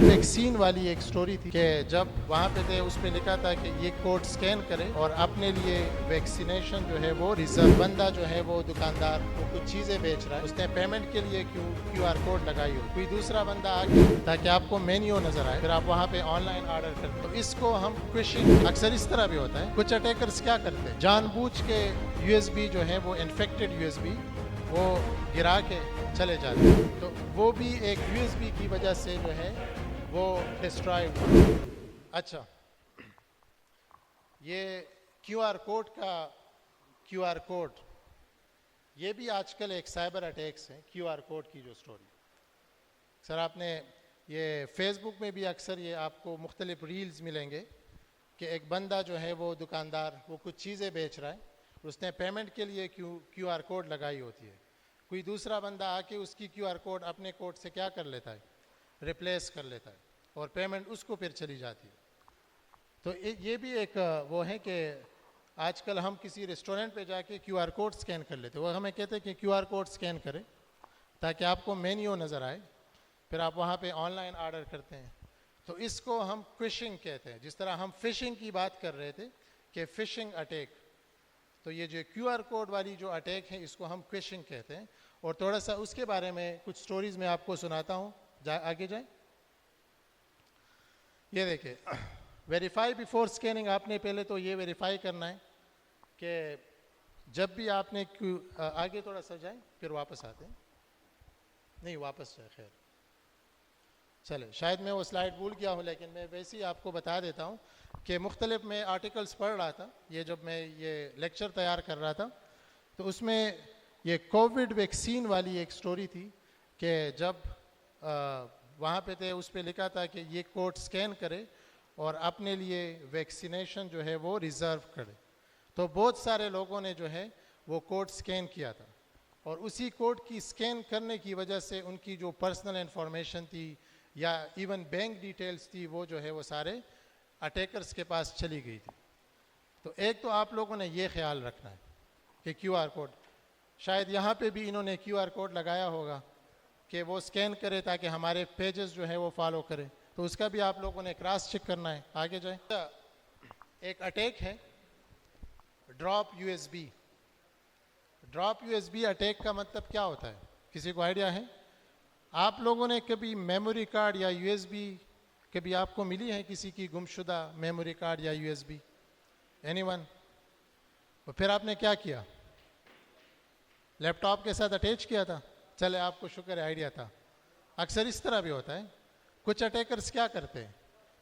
Vaccine والی ایک story تھی کہ جب وہاں پہ تھے اس پہ لکھا تھا کہ یہ کوڈ سکین کرے اور اپنے لیے ویکسینیشن جو ہے وہ ریزرو. بندہ جو ہے وہ دکاندار وہ کچھ چیزیں بیچ رہا ہے, اس نے پیمنٹ کے لیے کیو آر کوڈ لگائی ہو, کوئی دوسرا بندہ آ کے تاکہ آپ کو مینیو نظر آئے, پھر آپ وہاں پہ آن لائن آرڈر کرتے. تو اس کو ہم فشنگ, اکثر اس طرح بھی ہوتا ہے. کچھ اٹیکرز کیا کرتے ہیں, جان بوجھ کے یو ایس بی جو ہے وہ انفیکٹڈ یو ایس بی وہ گرا کے چلے جاتے ہیں. تو وہ بھی ایک یو ایس بی کی وجہ سے جو ہے وہ ڈسٹرائے ہوا. اچھا, یہ کیو آر کوڈ یہ بھی آج کل ایک سائبر اٹیکس ہے. کیو آر کوڈ کی جو سٹوری سر, آپ نے یہ فیس بک میں بھی اکثر یہ آپ کو مختلف ریلز ملیں گے کہ ایک بندہ جو ہے وہ دکاندار وہ کچھ چیزیں بیچ رہا ہے, اس نے پیمنٹ کے لیے کیو آر کوڈ لگائی ہوتی ہے. کوئی دوسرا بندہ آ کے اس کی کیو آر کوڈ اپنے کوڈ سے کیا کر لیتا ہے, ریپلیس کر لیتا ہے, اور پیمنٹ اس کو پھر چلی جاتی ہے. تو یہ بھی ایک وہ ہے کہ آج کل ہم کسی ریسٹورینٹ پہ جا کے کیو آر کوڈ سکین کر لیتے, وہ ہمیں کہتے ہیں کہ کیو آر کوڈ سکین کریں تاکہ آپ کو مینیو نظر آئے, پھر آپ وہاں پہ آن لائن آرڈر کرتے ہیں. تو اس کو ہم فشنگ کہتے ہیں. جس طرح ہم فشنگ کی بات کر رہے تھے کہ فشنگ اٹیک, تو یہ جو کیو آر کوڈ والی جو اٹیک ہے اس کو ہم فشنگ کہتے ہیں. اور تھوڑا سا اس کے بارے میں کچھ سٹوریز میں آپ کو سناتا ہوں. آگے جائیں. یہ دیکھیں, ویریفائی بیفور سکیننگ. آپ نے پہلے تو یہ ویریفائی کرنا ہے کہ جب بھی آپ نے آگے تھوڑا سا جائیں, پھر واپس آتے ہیں, نہیں واپس جائیں, خیر چلے, شاید میں وہ سلائڈ بھول گیا ہوں, لیکن میں ویسے ہی آپ کو بتا دیتا ہوں کہ مختلف میں آرٹیکلز پڑھ رہا تھا یہ جب میں یہ لیکچر تیار کر رہا تھا, تو اس میں یہ کووڈ ویکسین والی ایک سٹوری تھی کہ جب وہاں پہ تھے اس پہ لکھا تھا کہ یہ کوڈ سکین کرے اور اپنے لیے ویکسینیشن جو ہے وہ ریزرو کرے. تو بہت سارے لوگوں نے جو ہے وہ کوڈ سکین کیا تھا, اور اسی کوڈ کی سکین کرنے کی وجہ سے ان کی جو پرسنل انفارمیشن تھی یا ایون بینک ڈیٹیلز تھی وہ جو ہے وہ سارے اٹیکرز کے پاس چلی گئی تھی. تو ایک تو آپ لوگوں نے یہ خیال رکھنا ہے کہ کیو آر کوڈ, شاید یہاں پہ بھی انہوں نے کیو آر کوڈ لگایا ہوگا کہ وہ سکین کرے تاکہ ہمارے پیجز جو ہے وہ فالو کرے, تو اس کا بھی آپ لوگوں نے کراس چیک کرنا ہے. آگے جائیں. ایک اٹیک ہے drop U S B. Drop U S B attack کا مطلب کیا ہوتا ہے, کسی کو آئیڈیا ہے؟ آپ لوگوں نے کبھی میموری کارڈ یا یو ایس بی کبھی آپ کو ملی ہے کسی کی گمشدہ میموری کارڈ یا U S B? Any one? اور پھر آپ نے کیا کیا, لیپ ٹاپ کے ساتھ اٹیچ کیا تھا؟ چلے, آپ کو شکر ہے آئیڈیا تھا. اکثر اس طرح بھی ہوتا ہے. کچھ اٹیکرز کیا کرتے ہیں,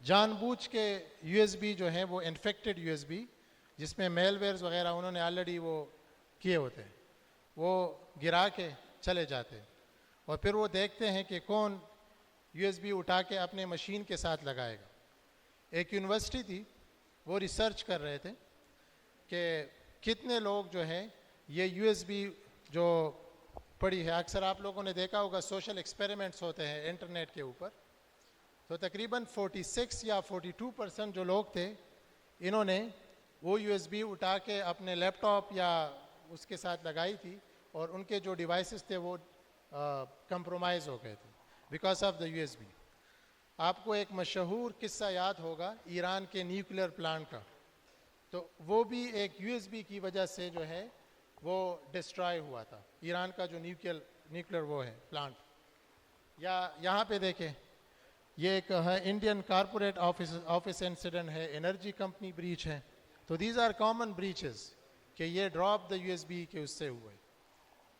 جان بوجھ کے یو ایس بی جو ہے وہ انفیکٹڈ یو ایس بی جس میں میل ویئرز وغیرہ انہوں نے آلریڈی وہ کیے ہوتے ہیں, وہ گرا کے چلے جاتے ہیں, اور پھر وہ دیکھتے ہیں کہ کون یو ایس بی اٹھا کے اپنے مشین کے ساتھ لگائے گا. ایک یونیورسٹی تھی, وہ ریسرچ کر رہے تھے کہ کتنے لوگ جو ہیں یہ یو ایس بی جو پڑی ہے, اکثر آپ لوگوں نے دیکھا ہوگا سوشل ایکسپیریمنٹس ہوتے ہیں انٹرنیٹ کے اوپر, تو تقریباً 46 یا 42% جو لوگ تھے انہوں نے وہ یو ایس بی اٹھا کے اپنے لیپ ٹاپ یا اس کے ساتھ لگائی تھی, اور ان کے جو ڈیوائسز تھے وہ کمپرومائز ہو گئے تھے because of the U S B. آپ کو ایک مشہور قصہ یاد ہوگا ایران کے نیوکلیر پلانٹ کا, تو وہ بھی ایک یو ایس بی کی وجہ سے جو ہے وہ ڈسٹرائے ہوا تھا, ایران کا جو نیوکلیر وہ ہے پلانٹ. یا یہاں پہ دیکھیں, یہ ایک ہے انڈین کارپوریٹ آفس انسیڈنٹ ہے, انرجی کمپنی بریچ ہے. تو دیز آر کامن بریچز کہ یہ drop the U S B کے اس سے ہوئے.